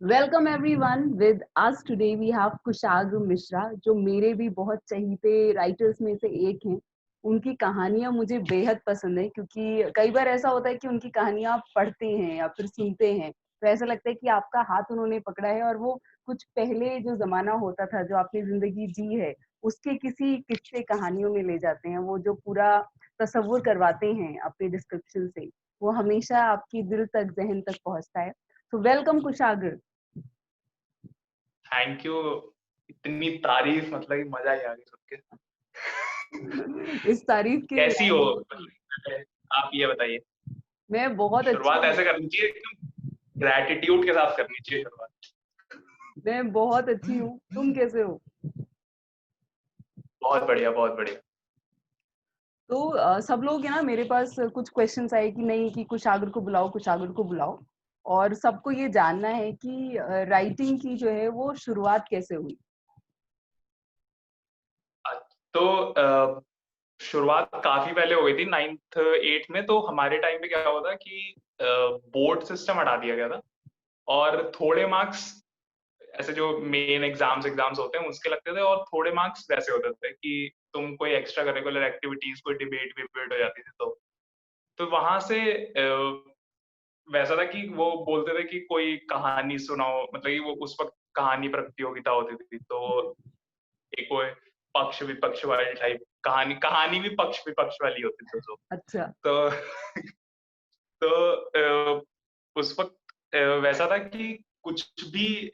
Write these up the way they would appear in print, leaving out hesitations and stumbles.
Welcome everyone with us today we have Kushagra Mishra जो मेरे भी बहुत चहीते राइटर्स में से एक हैं। उनकी कहानियां मुझे बेहद पसंद है क्योंकि कई बार ऐसा होता है कि उनकी कहानियां आप पढ़ते हैं या फिर सुनते हैं तो ऐसा लगता है कि आपका हाथ उन्होंने पकड़ा है और वो कुछ पहले जो जमाना होता था, जो आपने जिंदगी जी है, उसके किसी किस्से कहानियों में ले जाते हैं। वो जो पूरा तसव्वुर करवाते हैं अपने डिस्क्रिप्शन से, वो हमेशा आपकी दिल तक, जहन तक पहुंचता है। तो वेलकम कुशाग्र। Thank you. इतनी तारीफ, मतलब कि मजा ही आ गया सुन के। इस तारीफ के कैसी हो? लायक आप ये बताइए। मैं बहुत अच्छी शुरुआत हूँ। ऐसे करनी चाहिए, एकदम ग्रेटिट्यूड के साथ करनी चाहिए शुरुआत। मैं बहुत अच्छी हूँ, तुम कैसे हो? बहुत बढ़िया, बहुत बढ़िया। तो सब लोग है ना, मेरे पास कुछ क्वेश्चंस आए कि नहीं, कि कुशाग्र को बुलाओ, कुशाग्र को बुलाओ। और सबको ये जानना है कि राइटिंग की जो है वो शुरुआत कैसे हुई। तो शुरुआत काफी पहले हो गई थी, 9th 8th में। तो हमारे टाइम पे क्या हुआ था कि बोर्ड सिस्टम हटा दिया गया था और थोड़े मार्क्स, ऐसे जो मेन एग्जाम्स एग्जाम्स होते हैं उसके लगते थे, और थोड़े मार्क्स वैसे होते थे कि तुम कोई एक्स्ट्रा करिकुलर एक्टिविटीज, कोई डिबेट विबेट हो जाती थी। तो वहां से वैसा था कि वो बोलते थे कि कोई कहानी सुनाओ, मतलब कि वो उस वक्त कहानी प्रतियोगिता होती थी। तो एक वो पक्ष विपक्ष वाली टाइप कहानी कहानी भी पक्ष विपक्ष वाली होती थी। अच्छा। तो तो उस वक्त वैसा था कि कुछ भी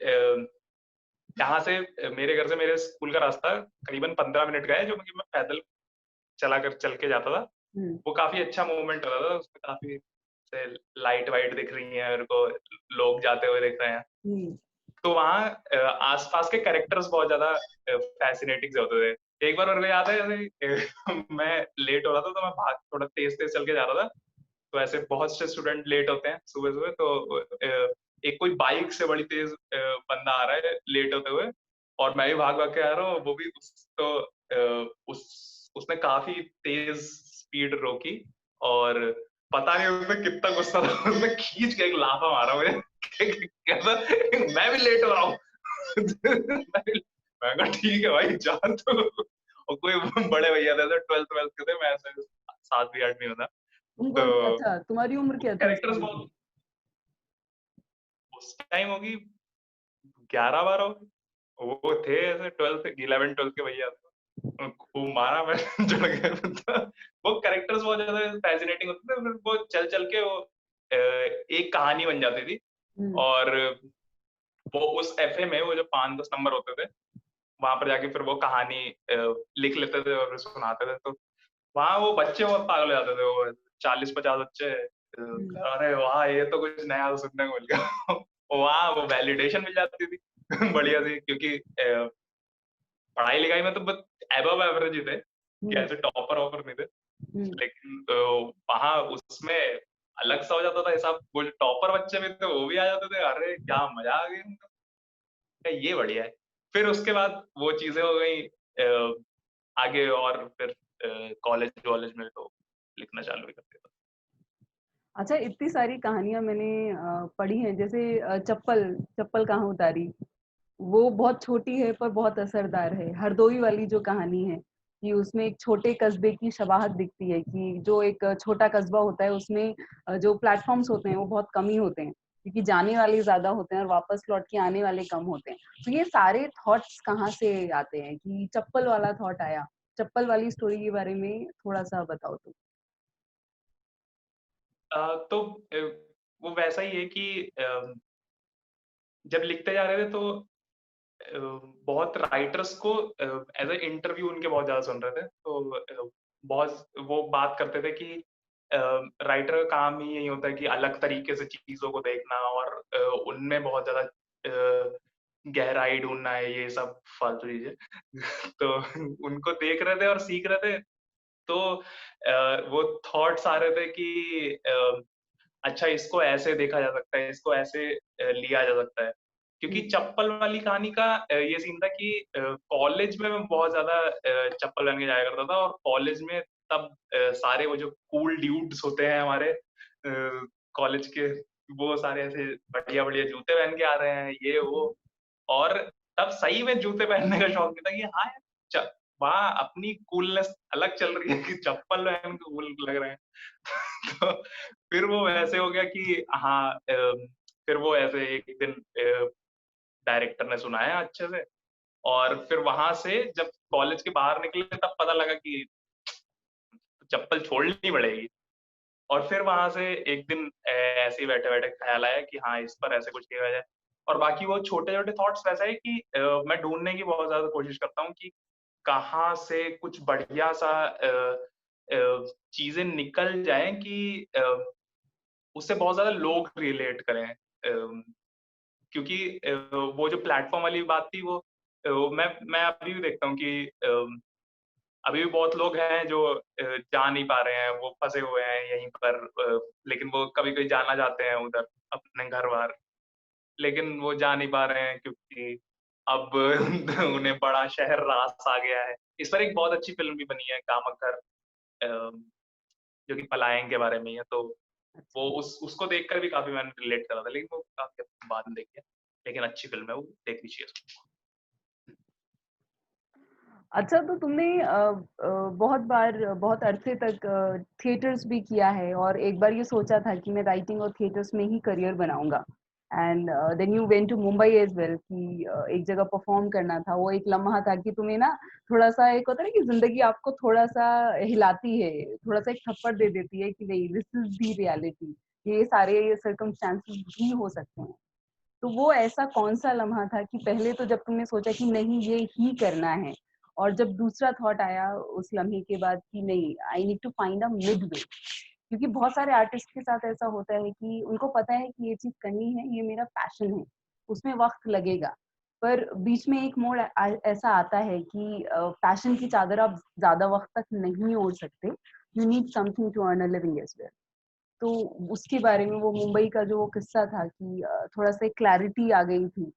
यहाँ से मेरे घर से मेरे स्कूल का रास्ता करीबन 15 मिनट का है, जो कि मैं पैदल चल के जाता था। हम्म। वो काफी अच्छा मोमेंट होता था, उसमें काफी से लाइट वाइट दिख रही है मेरे को, लोग जाते हुए दिख रहे हैं। हम्म। तो वहाँ आसपास के कैरेक्टर्स बहुत ज्यादा फैसिनेटिंग से होते थे। एक बार मेरे को याद है, जैसे मैं लेट हो रहा था तो मैं भाग थोड़ा तेज तेज चल के जा रहा था। तो ऐसे बहुत से स्टूडेंट लेट होते हैं सुबह सुबह। तो एक कोई बाइक से बड़ी तेज बंदा आ रहा है लेट होते हुए, और मैं भी भाग भाग के आ रहा हूँ। वो भी उसने काफी तेज स्पीड रोकी, और पता नहीं उसने कितना गुस्सा था, उसने खींच के एक लाफा मारा मुझे। कहता मैं भी लेट हो रहा हूँ। मैं कहा ठीक है भाई, जा तू। और कोई बड़े भैया थे, 12th 12th के थे, मैं ऐसे 7वीं 8वीं में था। तो अच्छा, तुम्हारी उम्र क्या थी उस कैरेक्टर्स टाइम पे? बहुत, उस टाइम होगी 11 12। वो थे ऐसे 12th 11 12th के भैया। खूब मारा मैं। जुड़ गया। वो कैरेक्टर्स बहुत ज्यादा फैसिनेटिंग होते थे, फिर वो चल चल के वो एक कहानी बन जाती थी। हम्म। और वो उस एफए में वो जो 5 10 नंबर होते थे, वहां पर जाके फिर वो कहानी लिख लेते थे और फिर सुनाते थे। तो वहाँ वो बच्चे बहुत पागल हो जाते थे, वो 40 50 बच्चे। हम्म। अरे वाह, ये तो कुछ नया सुनने को मिल गया। वहाँ वो वैलिडेशन मिल जाती थी। बढ़िया सी, क्योंकि पढ़ाई लिखाई में तो बस एबव एवरेज ही थे, कि हम्म। ऐसे टॉपर वॉपर नहीं थे। हम्म। लेकिन वहाँ उसमें अलग सा हो जाता था हिसाब। वो जो टॉपर बच्चे भी थे वो भी आ जाते थे, अरे क्या मजा आ गई उनका। ये बढ़िया है। फिर उसके बाद वो चीजें हो गई आगे, और फिर कॉलेज वॉलेज में तो लिखना चालू ही कर दिया। अच्छा, इतनी सारी कहानियां मैंने पढ़ी हैं, जैसे चप्पल चप्पल कहाँ उतारी। वो बहुत छोटी है पर बहुत असरदार है। हरदोई वाली जो कहानी है, कि उसमें एक छोटे कस्बे की शबाहत दिखती है, कि जो एक छोटा कस्बा होता है उसमें जो प्लेटफॉर्म्स होते हैं वो बहुत कम ही होते हैं, क्योंकि जाने वाले ज्यादा होते हैं और वापस लौट के आने वाले कम होते हैं। तो ये सारे थॉट्स कहाँ से आते हैं कि चप्पल वाला थॉट आया? चप्पल वाली स्टोरी के बारे में थोड़ा सा बताओ तो। तो वो वैसा ही है कि जब लिखते जा रहे थे तो बहुत राइटर्स को एज ए इंटरव्यू उनके बहुत ज्यादा सुन रहे थे। तो बहुत वो बात करते थे कि राइटर का काम ही यही होता है कि अलग तरीके से चीजों को देखना, और उनमें बहुत ज्यादा गहराई ढूंढना है, ये सब फालतू चीजें। तो उनको देख रहे थे और सीख रहे थे। तो वो थॉट्स आ रहे थे कि अच्छा, इसको ऐसे देखा जा सकता है, इसको ऐसे लिया जा सकता है। क्योंकि हम्म। चप्पल वाली कहानी का ये सीन था कि कॉलेज में मैं बहुत ज्यादा चप्पल पहन के जाया करता था, और कॉलेज में तब सारे वो जो कूल ड्यूड्स होते हैं हमारे कॉलेज के, वो सारे ऐसे बढ़िया-बढ़िया जूते पहन के आ रहे हैं, ये वो। और तब सही में जूते पहनने का शौक नहीं था कि हाँ यार, च वहाँ अपनी कूलनेस अलग चल रही है कि चप्पल पहन के कूल लग रहे हैं। तो फिर वो ऐसे हो गया कि हाँ, फिर वो ऐसे एक दिन डायरेक्टर ने सुनाया अच्छे से, और फिर वहाँ से जब कॉलेज के बाहर निकले तब पता लगा कि चप्पल छोड़नी पड़ेगी। और फिर वहाँ से एक दिन ऐसे ही बैठे-बैठे ख़्याल आया कि हाँ, इस पर ऐसे कुछ किया जाए। और बाकी वो छोटे-छोटे थॉट्स वैसा है कि मैं ढूँढने की बहुत ज़्यादा कोशिश करता हूँ कि कहाँ से कुछ बढ़िया-सा चीज़ें निकल जाएँ कि उससे बहुत ज़्यादा लोग रिलेट करें। क्योंकि वो जो प्लेटफ़ॉर्म वाली बात थी, वो मैं अभी भी देखता हूँ कि अभी भी बहुत लोग हैं जो जा नहीं पा रहे हैं, वो फँसे हुए हैं यहीं पर, लेकिन वो कभी-कभी जाना चाहते हैं उधर अपने घर-बार, लेकिन वो जा नहीं पा रहे हैं क्योंकि अब उन्हें बड़ा शहर रास आ गया है। इस पर एक बहुत अच्छी फ़िल्म भी बनी है, कामत घर, जो कि पलायन के बारे में ही है, तो अच्छा। वो उसको देखकर भी काफ़ी मैंने रिलेट करा था, लेकिन वो काफ़ी बाद में देखी है। लेकिन अच्छी फ़िल्म है वो, देखनी चाहिए सबको। अच्छा, तो तुमने बहुत बार बहुत अरसे तक थिएटर्स भी किया है और एक बार ये सोचा था कि मैं राइटिंग और थिएटर्स में ही करियर बनाऊँगा and then you went to Mumbai as well कि एक जगह परफ़ॉर्म करना था। वो एक लम्हा था कि तुम्हें ना थोड़ा-सा एक होता है ना कि ज़िंदगी आपको थोड़ा-सा हिलाती है, थोड़ा-सा एक थप्पड़ दे देती है कि नहीं दिस इज़ द रियलिटी, ये सारे सर्कमस्टेंसेस भी हो सकते हैं। तो वो ऐसा कौन-सा लम्हा था कि पहले तो जब तुमने सोचा कि नहीं ये ही करना है और जब दूसरा थॉट आया उस लम्हे के बाद कि नहीं I need to find a midway, क्योंकि बहुत सारे आर्टिस्ट के साथ ऐसा होता है कि उनको पता है कि ये चीज़ करनी है, ये मेरा पैशन है, उसमें वक़्त लगेगा। पर बीच में एक मोड़ ऐसा आता है कि पैशन की चादर आप ज़्यादा वक़्त तक नहीं ओढ़ सकते। You need something to earn a living as well. तो उसके बारे में वो मुंबई का जो वो किस्सा था कि थोड़ा-सा क्लैरिटी आ गई थी,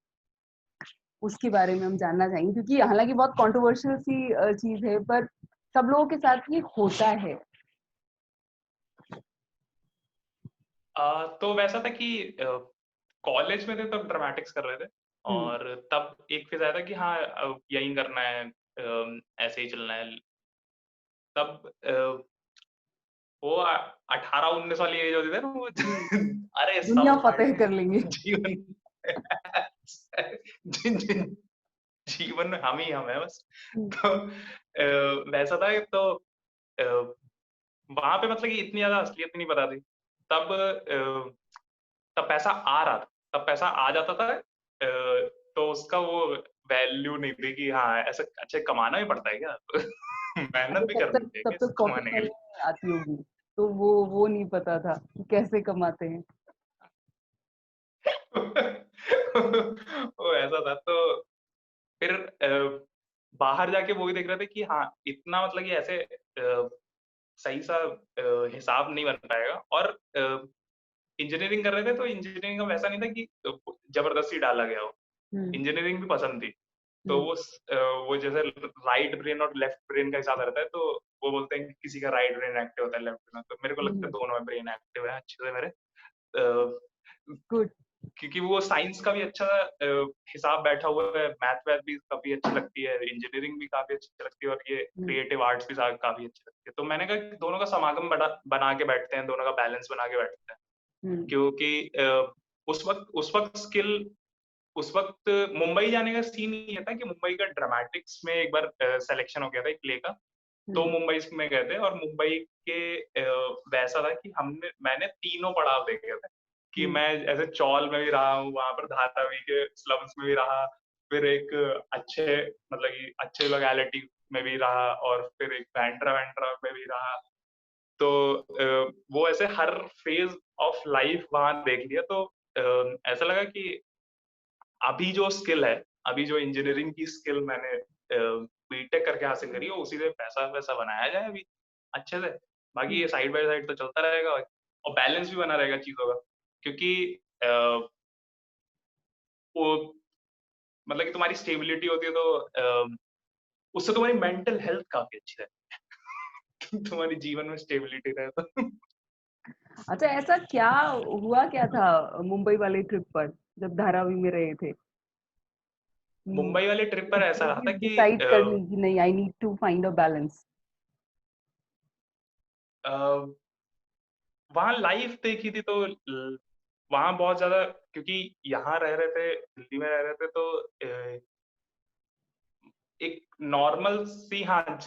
उसके बारे में हम जानना चाहेंगे क्योंकि हालाँकि बहुत कंट्रोवर्शियल सी चीज़ है पर सब लोगों के साथ ये होता है। तो वैसा था कि कॉलेज में थे तब ड्रामेटिक्स कर रहे थे, हुँ, और तब एक फ़ेज़ आया था कि हाँ, यही करना है, ऐसे ही चलना है। तब वो 18-19 वाली एज होती है ना, वो हुँ। अरे दुनिया सब फ़तेह कर फाड़ेंगे लेंगे। जीवन। जिन जिन जीवन में हम ही हम हैं बस। हुँ, तो वैसा था, तो वहाँ पे मतलब कि इतनी ज़्यादा असलियत नहीं पता थी। तब तब पैसा आ रहा था, तब पैसा आ जाता था, तो उसका वो वैल्यू नहीं थी कि हाँ, ऐसा अच्छा कमाना भी पड़ता है क्या? मेहनत अच्छा भी तब करनी तक पड़ती है तब क्या तक इसको पॉकेट कमाने के मनी लिए? नहीं आती होगी, तो वो नहीं पता था कि कैसे कमाते हैं। वो ऐसा था, तो फिर बाहर जाके वो भी देख रहे थे कि हाँ, इतना मतलब कि ऐसे सही-सा हिसाब नहीं बन पाएगा, और इंजीनियरिंग कर रहे थे, तो इंजीनियरिंग का वैसा नहीं था कि ज़बरदस्ती डाला गया हो। हुँ, इंजीनियरिंग भी पसंद थी। तो हुँ, वो जैसे राइट ब्रेन और लेफ्ट ब्रेन का हिसाब रहता है, तो वो बोलते हैं कि किसी का राइट ब्रेन एक्टिव होता है, लेफ्ट ब्रेन, तो मेरे को लगता है हुँ, दोनों में ब्रेन एक्टिव है अच्छे से मेरे। अ, गुड, क्योंकि वो साइंस का भी अच्छा हिसाब बैठा हुआ है, मैथ-वैथ भी काफ़ी अच्छी लगती है, इंजीनियरिंग भी काफ़ी अच्छी लगती है, और ये हुँ, क्रिएटिव आर्ट्स भी काफ़ी अच्छी लगती है। तो मैंने कहा कि दोनों का समागम बना के बैठते हैं, दोनों का बैलेंस बना के बैठते हैं। हुँ, क्योंकि उस वक़्त मुंबई जाने का सीन ये था कि मुंबई का ड्रामेटिक्स में एक बार सिलेक्शन हो गया था एक प्ले का, तो हुँ, मुंबई में गए थे, और मुंबई के वैसा था कि मैंने तीनों पड़ाव देखे थे, कि हुँ, मैं ऐसे चौल में भी रहा हूँ, वहाँ पर धारावी के स्लम्स में भी रहा, फिर एक अच्छे मतलब कि अच्छे लोकेलिटी में भी रहा, और फिर एक बांद्रा-वांद्रा में भी रहा। तो वो ऐसे हर फेज़ ऑफ लाइफ़ वहाँ देख लिया, तो ऐसा लगा कि अभी जो स्किल है, अभी जो इंजीनियरिंग की स्किल मैंने बीटेक करके हासिल करी है, उसी से पैसा-वैसा बनाया जाए अभी अच्छे से। बाकी हुँ, ये साइड बाय साइड तो चलता रहेगा, और बैलेंस भी बना रहेगा चीज़ों का। क्योंकि अ, वो मतलब कि तुम्हारी स्टेबिलिटी होती है, तो उससे तुम्हारी मेंटल हेल्थ काफ़ी अच्छी रहती है। तुम्हारी जीवन में स्टेबिलिटी रहे तो। अच्छा, ऐसा क्या हुआ क्या था मुंबई वाले ट्रिप पर जब धारावी में रहे थे कि मुंबई वाले ट्रिप पर ऐसा रहा था कि डिसाइड कर ली कि नहीं, I need to find a balance? वहाँ लाइफ देखी थी तो वहाँ बहुत ज्यादा, क्योंकि यहाँ रह रहे थे, दिल्ली में रह रहे थे, तो एक नॉर्मल सी, हाँ,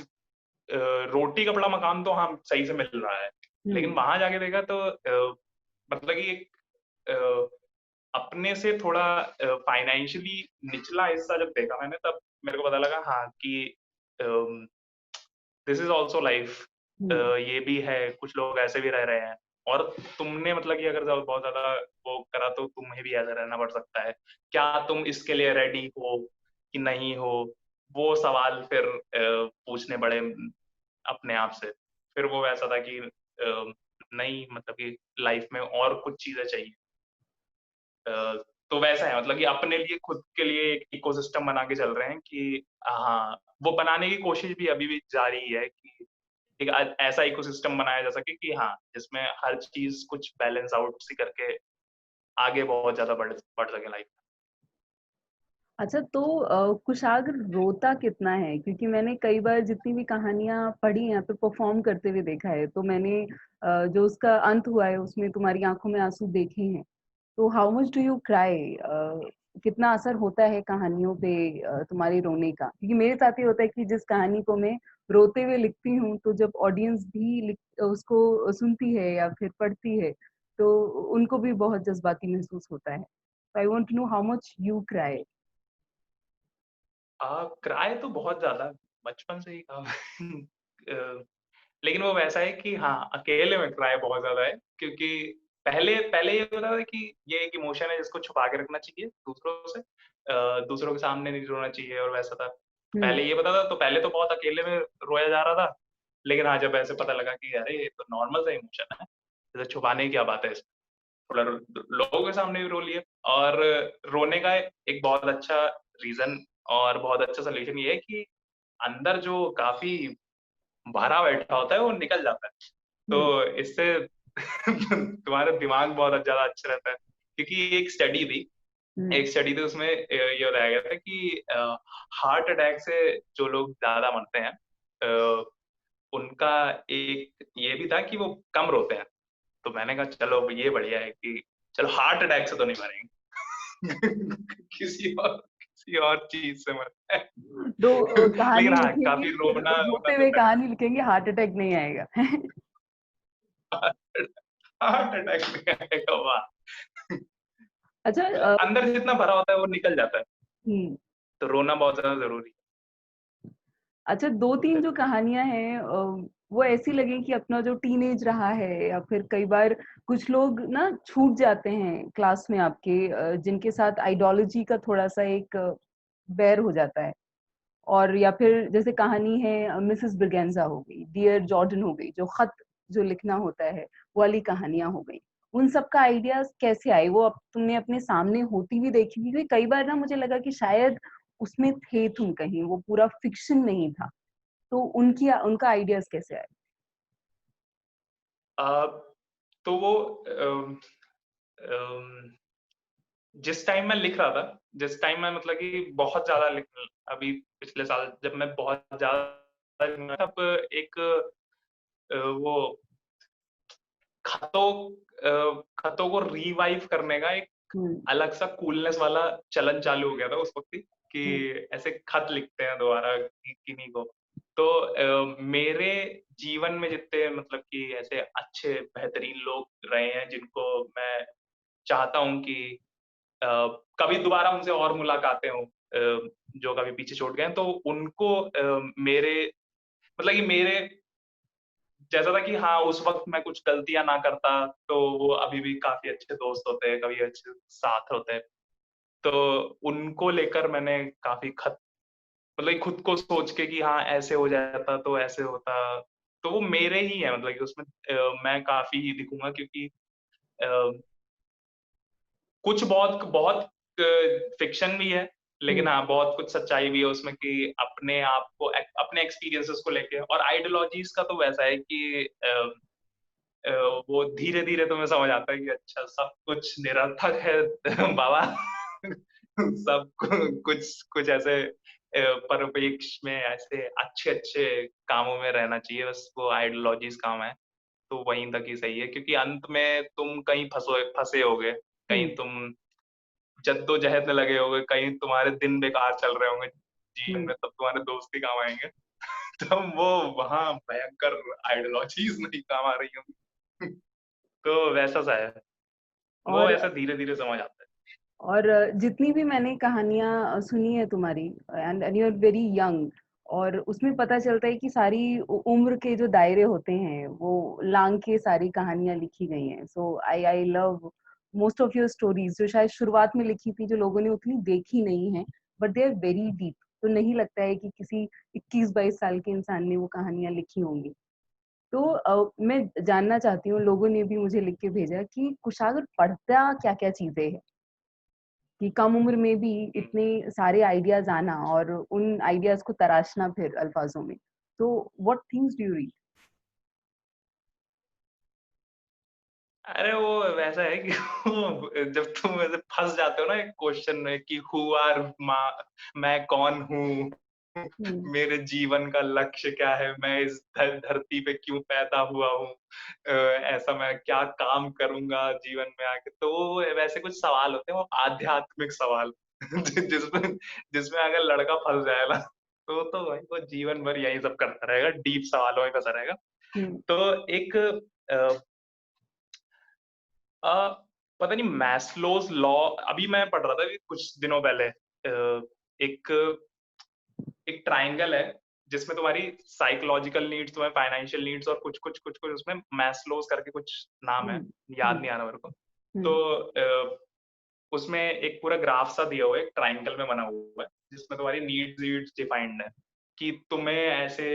रोटी कपड़ा मकान तो हाँ सही से मिल रहा है, लेकिन वहां जाके देखा तो मतलब कि एक अपने से थोड़ा फाइनेंशियली निचला हिस्सा जब देखा मैंने, तब मेरे को पता लगा हाँ कि दिस इज ऑल्सो लाइफ, ये भी है, कुछ लोग ऐसे भी रह रहे हैं, और तुमने मतलब कि अगर बहुत ज्यादा वो करा तो तुम्हें भी ऐसा रहना पड़ सकता है, क्या तुम इसके लिए रेडी हो कि नहीं हो, वो सवाल फिर पूछने पड़े अपने आप से। फिर वो ऐसा था कि नहीं, मतलब कि लाइफ में और कुछ चीजें चाहिए। तो वैसा है, मतलब कि अपने लिए, खुद के लिए एक इकोसिस्टम बना के चल रहे हैं कि हाँ, वो बनाने की कोशिश भी अभी भी जारी है कि एक ऐसा इकोसिस्टम बनाया जा सके कि हाँ, जिसमें हर चीज कुछ बैलेंस आउट सी करके आगे बहुत ज्यादा बढ़ सके लाइफ। अच्छा, तो कुशाग्र रोता कितना है? क्योंकि मैंने कई बार जितनी भी कहानियां पढ़ी हैं, पे परफॉर्म करते हुए देखा है, तो मैंने जो उसका अंत हुआ है उसमें तुम्हारी आंखों में आंसू देखे हैं। तो how much do you cry? कितना असर होता है कहानियों पे तुम्हारे रोने का? क्योंकि मेरे साथ ये होता है कि जिस कहानी को मैं रोते हुए लिखती हूँ, तो जब ऑडियंस भी उसको सुनती है या फिर पढ़ती है, तो उनको भी बहुत जज्बाती महसूस होता है। I want to know how much you cry. Cry तो बहुत ज्यादा, बचपन से ही था। लेकिन वो वैसा है कि हाँ, अकेले में क्राई बहुत ज्यादा है, क्योंकि पहले पहले ये होता था कि ये एक इमोशन है जिसको छुपा के रखना चाहिए दूसरों से, दूसरों के सामने नहीं रोना चाहिए, और वैसा था। हम्म। पहले ये पता था, तो पहले तो बहुत अकेले में रोया जा रहा था, लेकिन हाँ, जब ऐसे पता लगा कि अरे ये तो नॉर्मल सा इमोशन है, जैसे छुपाने की क्या बात है इसमें, थोड़ा लोगों के सामने भी रो लिए। और रोने का एक बहुत अच्छा रीजन और बहुत अच्छा सोल्यूशन ये है कि अंदर जो काफी भरा बैठा होता है वो निकल जाता है, हम्म। तो इससे तुम्हारा दिमाग बहुत ज्यादा अच्छा रहता है। क्योंकि हम्म। एक स्टडी थी, उसमें ये बताया गया था कि हार्ट अटैक से जो लोग ज्यादा मरते हैं, अ, उनका एक ये भी था कि वो कम रोते हैं। तो मैंने कहा चलो ये बढ़िया है कि चलो हार्ट अटैक से तो नहीं मरेंगे, किसी और चीज से मरते हैं। तो लेकिन कहानी हाँ, लिखेंगे, काफी रोना रोते वोना तो हुए कहानी लिखेंगे, हार्ट अटैक नहीं आएगा। हार्ट अटैक में आएगा, वाह। अच्छा। अंदर जितना भरा होता है वो निकल जाता है, हम्म। तो रोना बहुत ज्यादा जरूरी अच्छा, दो तीन जो कहानियां हैं वो ऐसी लगी कि अपना जो टीनेज रहा है, या फिर कई बार कुछ लोग ना छूट जाते हैं क्लास में आपके, जिनके साथ आइडियोलॉजी का थोड़ा सा एक बैर हो जाता है। और या फिर जैसे कहानी है मिसेस ब्रिगेंजा हो गई, डियर जॉर्डन हो गई, जो खत जो लिखना होता है, वो वाली कहानियां हो गई। उन सब का आइडियाज कैसे आए? वो अब तुमने अपने सामने होती हुई देखी? क्योंकि कई बार ना मुझे लगा कि शायद उसमें थे तुम कहीं, वो पूरा फिक्शन नहीं था। तो उनका आइडियाज कैसे आए? है। तो वो अम, अम, जिस टाइम मैं लिख रहा था, जिस टाइम मैं मतलब कि बहुत ज्यादा लिख, अभी पिछले साल जब मैं बहुत ज्यादा लिख रहा था, तब एक वो खतों खतों को रिवाइव करने का एक हम्म। अलग सा कूलनेस वाला चलन चालू हो गया था उस वक्त ही, हम्म। कि ऐसे खत लिखते हैं दोबारा किन्हीं को। तो मेरे जीवन में जितने मतलब कि ऐसे अच्छे बेहतरीन लोग रहे हैं, जिनको मैं चाहता हूँ कि अ, कभी दोबारा उनसे और मुलाकातें हों, जो कभी पीछे छूट गए हैं, तो उनको मेरे मतलब कि मेरे जैसा था कि हाँ, उस वक्त मैं कुछ गलतियां ना करता तो वो अभी भी काफी अच्छे दोस्त होते हैं, कभी अच्छे साथ होते हैं। तो उनको लेकर मैंने काफी खत, मतलब कि खुद को सोच के कि हाँ, ऐसे हो जाता तो ऐसे होता, तो वो मेरे ही है, मतलब कि उसमें मैं काफी ही दिखूंगा, क्योंकि अ, कुछ बहुत बहुत फिक्शन भी है, लेकिन हम्म। हाँ, बहुत कुछ सच्चाई भी है उसमें, कि अपने आप को अपने एक्सपीरियंसेस को लेके, और आइडियोलॉजीज का तो वैसा है कि वो धीरे-धीरे तुम्हें समझ आता है कि अच्छा सब कुछ निरर्थक है बाबा। सब कुछ कुछ ऐसे परिप्रेक्ष्य में ऐसे अच्छे-अच्छे कामों में रहना चाहिए, बस वो आइडियोलॉजीज़ काम है, तो वहीं तक ही सही है क्योंकि अंत में तुम कहीं फँसे होगे, कहीं हुँ, तुम जद्दोजहद में लगे होगे, कहीं तुम्हारे दिन बेकार चल रहे होंगे जीवन हुँ। में, तब तुम्हारे दोस्त ही काम आएँगे। तब वो वहाँ भयंकर आइडियोलॉजीज़ नहीं काम आ रही होंगी। तो वैसा-सा है। वो और ऐसा धीरे-धीरे समझ आता है। और जितनी भी मैंने कहानियाँ सुनी है तुम्हारी and you are very young, और उसमें पता चलता है कि सारी उम्र के जो दायरे होते हैं वो लांग के सारी कहानियाँ लिखी गई हैं। So I I love most of your stories जो शायद शुरुआत में लिखी थी, जो लोगों ने उतनी देखी नहीं है, but they are very deep. तो नहीं लगता है कि किसी 21-22 साल के इंसान ने वो कहानियाँ लिखी होंगी। तो मैं जानना चाहती हूँ, लोगों ने भी मुझे लिख के भेजा कि कुशागर पढ़ता क्या-क्या चीज़ें हैं? कि कम उम्र में भी हुँ। इतने सारे आइडियाज़ आना और उन आइडियाज़ को तराशना फिर अल्फाज़ों में। तो what things do you read? अरे वो वैसा है कि वो जब तुम ऐसे फँस जाते हो ना एक क्वेश्चन में कि हू आर मा मैं कौन हूँ? हुँ, मेरे जीवन का लक्ष्य क्या है? मैं इस धरती पे क्यों पैदा हुआ हूँ? ऐसा मैं क्या काम करूँगा जीवन में आके? तो वो वैसे कुछ सवाल होते हैं, वो आध्यात्मिक सवाल जिसमें जिसमें अगर लड़का फँस जाए ना, तो भाई वो जीवन भर यही सब करता रहेगा, डीप सवालों में फँसा रहेगा। हुँ, तो एक अ अ, पता नहीं मैस्लोज़ लॉ अभी मैं पढ़ रहा था अभी कुछ दिनों पहले एक एक ट्रायंगल है जिसमें तुम्हारी साइकोलॉजिकल नीड्स, तुम्हारी फाइनेंशियल नीड्स और कुछ उसमें मैस्लोज़ करके कुछ नाम हुँ, है, याद हुँ, नहीं आ रहा मेरे को। हुँ, तो उसमें एक पूरा ग्राफ सा दिया हुआ है, एक ट्रायंगल में बना हुआ है, जिसमें तुम्हारी नीड्स डिफाइंड है, कि तुम्हें ऐसे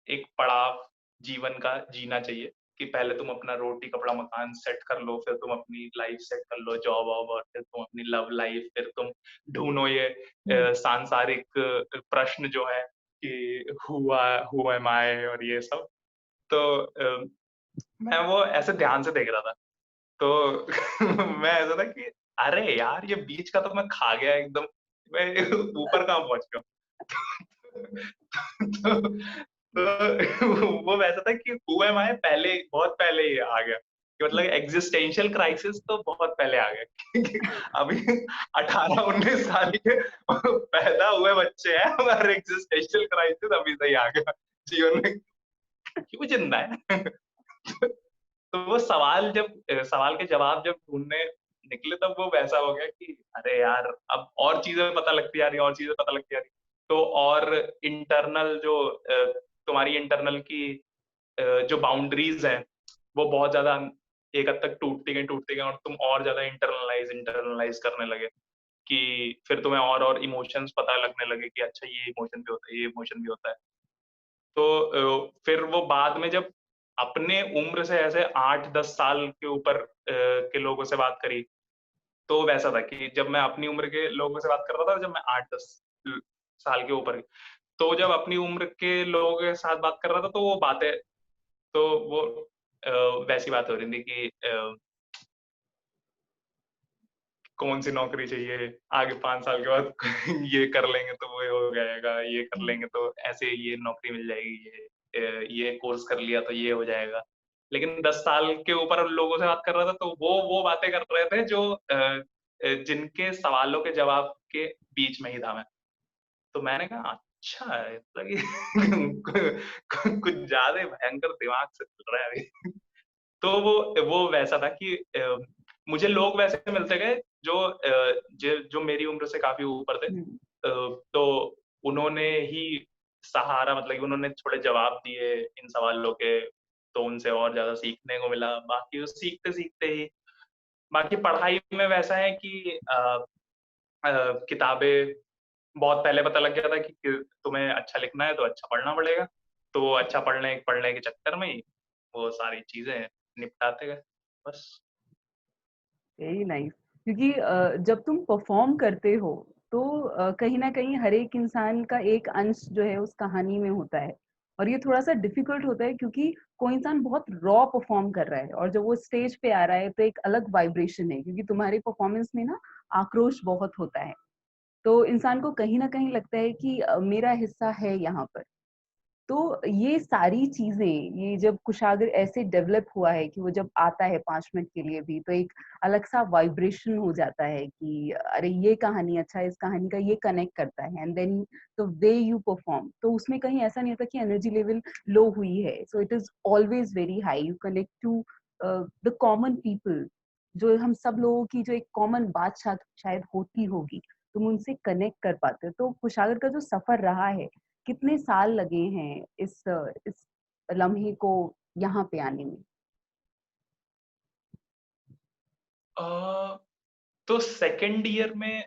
एक पड़ाव जीवन का जीना चाहिए, कि पहले तुम अपना रोटी, कपड़ा, मकान सेट कर लो, फिर तुम अपनी लाइफ सेट कर लो, जॉब-वॉब और फिर तुम अपनी लव लाइफ, फिर तुम ढूँढो ये हुँ, सांसारिक प्रश्न जो है कि हू एम आई और ये सब। तो मैं वो ऐसे ध्यान से देख रहा था। तो मैं ऐसा था कि अरे यार! ये बीच का तो मैं खा गया एकदम, मैं ऊपर कहाँ पहुँच गया। तो वो वैसा था कि हू एम आई पहले बहुत पहले ही आ गया, कि मतलब एक्जिस्टेंशियल क्राइसिस तो बहुत पहले आ गया। क्योंकि अभी 18-19 साल के पैदा हुए बच्चे हैं और एक्जिस्टेंशियल क्राइसिस अभी से ही आ गया जीवन में, क्यों जिंदा है? तो वो सवाल के जवाब जब ढूँढने निकले तब वो वैसा हो गया कि अरे यार! अब और चीज़ें पता लगती जा रही हैं, और चीज़ें पता लगती जा रही हैं। तो और इंटरनल जो तुम्हारी इंटरनल की जो बाउंड्रीज़ हैं, वो बहुत ज़्यादा एक हद तक टूटती गई और तुम और ज़्यादा इंटरनलाइज़ करने लगे, कि फिर तुम्हें और इमोशंस पता लगने लगे कि अच्छा ये इमोशन भी होता है, ये इमोशन भी होता है। तो फिर वो बाद में जब अपने उम्र से ऐसे 8-10 साल के ऊपर के लोगों से बात करी, तो वैसा था कि जब मैं अपनी उम्र के लोगों से बात कर रहा था, जब मैं 8-10 साल के ऊपर, तो जब अपनी उम्र के लोगों के साथ बात कर रहा था, तो वो बातें तो वो अ, वैसी बात हो रही थी कि कौन-सी नौकरी चाहिए, आगे 5 साल के बाद ये कर लेंगे तो वो हो जाएगा, ये कर हुँ, लेंगे तो ऐसे ये नौकरी मिल जाएगी, ये कोर्स कर लिया तो ये हो जाएगा। लेकिन 10 साल के ऊपर लोगों से बात कर रहा था तो वो बातें कर रहे थे जो जिनके सवालों के जवाब के बीच में ही था मैं। तो मैंने कहा अच्छा है, मतलब ये कुछ ज़्यादा ही भयंकर दिमाग से चल रहा है अभी। तो वो वैसा था कि मुझे लोग वैसे मिलते गए जो जो मेरी उम्र से काफ़ी ऊपर थे। हुँ, तो उन्होंने ही सहारा, मतलब कि उन्होंने थोड़े जवाब दिए इन सवालों के, तो उनसे और ज़्यादा सीखने को मिला। बाकी वो सीखते-सीखते ही बाकी पढ़ाई में वैसा है कि किताबें बहुत पहले पता लग गया था कि तुम्हें अच्छा लिखना है तो अच्छा पढ़ना पड़ेगा। तो अच्छा पढ़ने के चक्कर में ही वो सारी चीज़ें निपटाते गए, बस। Very nice. क्योंकि जब तुम परफ़ॉर्म करते हो, तो कहीं न कहीं हर एक इंसान का एक अंश जो है उस कहानी में होता है। और ये थोड़ा-सा डिफ़िकल्ट होता है क्योंकि कोई इंसान बहुत रॉ परफ़ॉर्म कर रहा है और जब वो स्टेज पे आ रहा है तो एक अलग वाइब्रेशन है क्योंकि तुम्हारे परफ़ॉर्मेंस में ना आक्रोश बहुत होता है। तो इंसान को कहीं न कहीं लगता है कि मेरा हिस्सा है यहाँ पर। तो ये सारी चीज़ें, ये जब कुशाग्र ऐसे डेवलप हुआ है कि वो जब आता है 5 मिनट के लिए भी, तो एक अलग-सा वाइब्रेशन हो जाता है कि अरे! ये कहानी अच्छा है, इस कहानी का ये कनेक्ट करता है and then the way you perform, तो उसमें कहीं ऐसा नहीं होता कि एनर्जी लेवल लो हुई है। So it is always very high, you connect to the common people, जो हम सब लोगों की जो एक कॉमन बात शायद होती होगी, तुम उनसे कनेक्ट कर पाते हो। तो कुशाग्र का जो सफ़र रहा है, कितने साल लगे हैं इस लम्हे को यहाँ पे आने में? अ, तो सेकंड ईयर में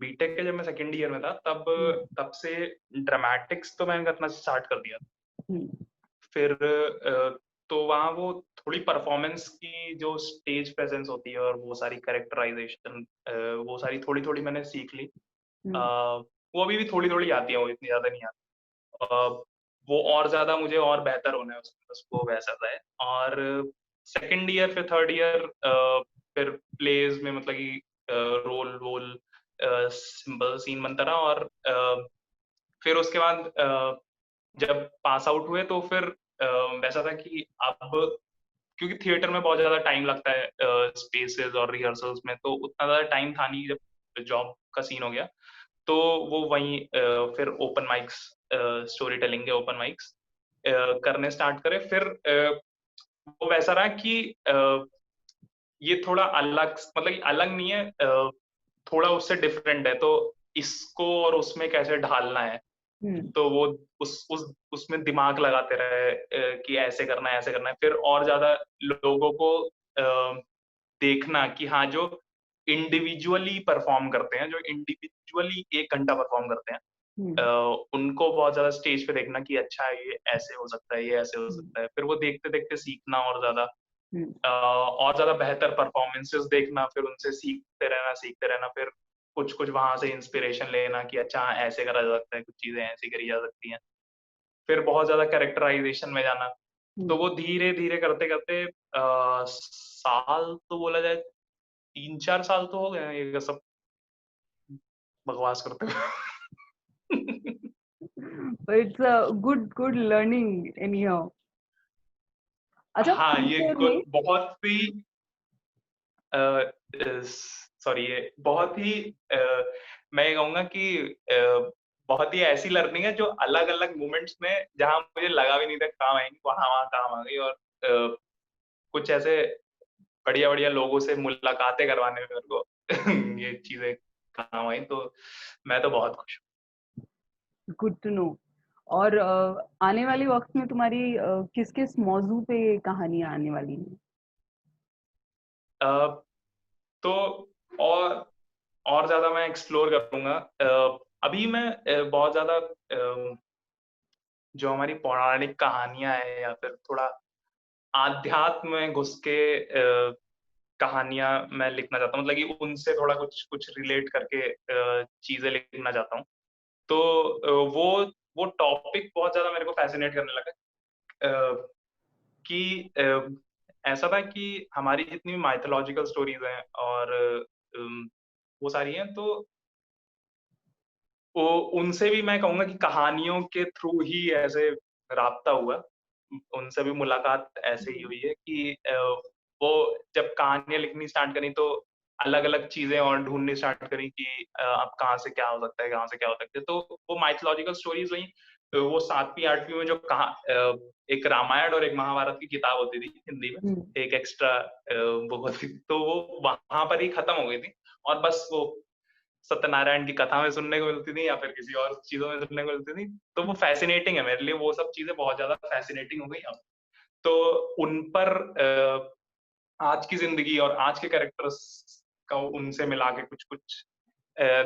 बीटेक के जब मैं सेकंड ईयर में था हुँ, तब से ड्रामेटिक्स तो मैंने करना स्टार्ट कर दिया। हुँ, फिर तो वहाँ वो थोड़ी परफॉर्मेंस की जो स्टेज प्रेजेंस होती है और वो सारी कैरेक्टराइजेशन वो सारी थोड़ी-थोड़ी मैंने सीख ली। अ, हुँ, वो अभी भी थोड़ी-थोड़ी आती है, वो इतनी ज़्यादा नहीं आती। वो और ज़्यादा मुझे और बेहतर होना है उसमें, बस वो वैसा है। और सेकंड ईयर फिर थर्ड ईयर फिर प्लेज़ में मतलब कि रोल-वोल सिंपल सीन बनता रहा और फिर उसके बाद जब पास आउट हुए तो फिर वैसा था कि अब क्योंकि थिएटर में बहुत ज़्यादा टाइम लगता है स्पेसेस और रिहर्सल्स में, तो उतना ज़्यादा टाइम था नहीं जब जॉब का सीन हो गया। तो वो वहीं फिर ओपन माइक्स स्टोरी टेलिंग के ओपन माइक्स करने स्टार्ट करे। फिर वो वैसा रहा कि ये थोड़ा अलग मतलब कि अलग नहीं है, थोड़ा उससे डिफरेंट है, तो इसको और उसमें कैसे ढालना है, हुँ, तो वो उस उसमें दिमाग लगाते रहे कि ऐसे करना है, ऐसे करना है। फिर और ज़्यादा लोगों को देखना कि हाँ, जो इंडिविजुअली परफ़ॉर्म करते हैं, जो इंडिविजुअली 1 घंटा परफ़ॉर्म करते हैं, हुँ, उनको बहुत ज़्यादा स्टेज पे देखना कि अच्छा ये ऐसे हो सकता है, ये ऐसे हो हुँ, सकता है। फिर वो देखते-देखते सीखना और ज़्यादा हुँ, और ज़्यादा बेहतर परफ़ॉर्मेंसेज़ देखना, फिर उनसे सीखते रहना, फिर कुछ-कुछ वहाँ से इंस्पिरेशन लेना कि अच्छा हाँ, ऐसे करा जा सकता है, कुछ चीज़ें ऐसी करी जा सकती हैं। फिर बहुत ज़्यादा कैरेक्टराइज़ेशन में जाना। हुँ। तो वो धीरे-धीरे करते-करते साल तो बोला जाए 3-4 साल तो हो गए हैं ये सब बकवास करते हुए। But it's a good learning anyhow. अच्छा हाँ, ये फ्यूचर कुछ में बहुत ही अ, इस सॉरी ये बहुत ही मैं ये कहूँगा कि बहुत ही ऐसी लर्निंग है जो अलग-अलग मोमेंट्स में जहाँ मुझे लगा भी नहीं था काम आएँगी, वहाँ काम आ गई और कुछ ऐसे बढ़िया-बढ़िया लोगों से मुलाकातें करवाने में मेरे को ये चीज़ें काम आई, तो मैं तो बहुत खुश गुड टू नो। और आने वाले वक़्त में तुम्हारी किस-किस मौज़ू पे कहानियाँ आने वाली हैं? हूँ। तो और और ज़्यादा मैं एक्सप्लोर करूँगा। अभी मैं बहुत ज़्यादा जो हमारी पौराणिक कहानियाँ हैं या फिर थोड़ा आध्यात्म में घुस के कहानियाँ मैं लिखना चाहता हूँ, मतलब कि उनसे थोड़ा कुछ कुछ रिलेट करके चीज़ें लिखना चाहता हूँ। तो वो टॉपिक बहुत ज़्यादा मेरे को फ़ैसिनेट करने लगा कि ऐसा था कि हमारी जितनी भी माइथोलॉजिकल स्टोरीज़ हैं और वो सारी हैं, तो वो उनसे भी मैं कहूँगा कि कहानियों के थ्रू ही ऐसे राब्ता हुआ। उनसे भी मुलाकात ऐसे ही हुँ, हुई है कि वो जब कहानियाँ लिखनी स्टार्ट करी तो अलग-अलग चीज़ें और ढूँढनी स्टार्ट करी कि अब कहाँ से क्या हो सकता है, कहाँ से क्या हो सकता है। तो वो माइथोलॉजिकल स्टोरीज़ वही वो 7वीं 8वीं में जो एक रामायण और एक महाभारत की किताब होती थी हिंदी में, हुँ, एक एक्स्ट्रा बुक होती थी, तो वो वहाँ पर ही खत्म हो गई थी और बस वो सत्यनारायण की कथा में सुनने को मिलती थी या फिर किसी और चीज़ों में सुनने को मिलती थी। तो वो फ़ैसिनेटिंग है मेरे लिए, वो सब चीज़ें बहुत ज़्यादा फ़ैसिनेटिंग हो गई अब। तो उन पर आज की ज़िंदगी और आज के कैरेक्टर्स का उनसे मिला के कुछ-कुछ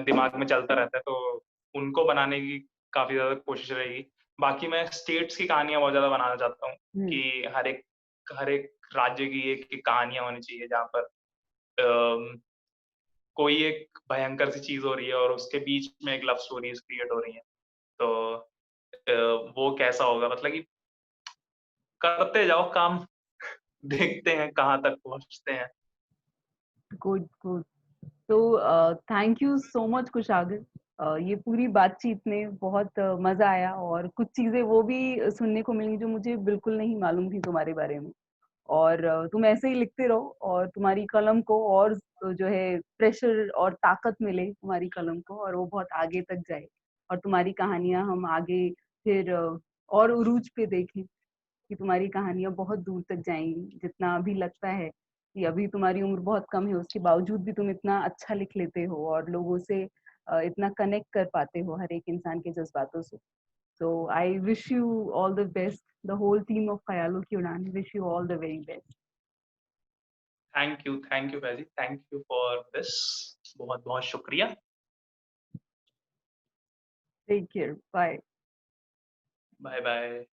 दिमाग में चलता रहता है, तो उनको बनाने की काफ़ी ज़्यादा कोशिश रहेगी। बाकी मैं स्टेट्स की कहानियाँ बहुत ज़्यादा बनाना चाहता हूँ हुँ, कि हर एक राज्य की एक कहानियाँ होनी चाहिए जहाँ पर अ कोई एक भयंकर सी चीज़ हो रही है और उसके बीच में एक लव स्टोरीज़ क्रिएट हो रही हैं। तो वो कैसा होगा, मतलब कि करते जाओ काम, देखते हैं कहाँ तक पहुँचते हैं। Good, good. तो thank you so much Kushagra. ये पूरी बातचीत में बहुत मजा आया और कुछ चीजें वो भी सुनने को मिली जो मुझे बिल्कुल नहीं मालूम थी तुम्हारे बारे में। और तुम ऐसे ही लिखते रहो और तुम्हारी कलम को और जो है प्रेशर और ताकत मिले तुम्हारी कलम को और वो बहुत आगे तक जाए और तुम्हारी कहानियां हम आगे फिर और उरूज पे देखें कि तुम्हारी कहानियां बहुत दूर तक जाएंगी। जितना अभी लगता है कि अभी तुम्हारी उम्र बहुत कम है, उसके बावजूद भी तुम इतना अच्छा लिख लेते हो और लोगों से इतना कनेक्ट कर पाते हो हर एक इंसान के जज्बातों से। So I wish you all the best. The whole team of Kayalo की उड़ान wish you all the very best. Thank you Faizi, thank you for this. बहुत-बहुत शुक्रिया। Take care. Bye. Bye bye.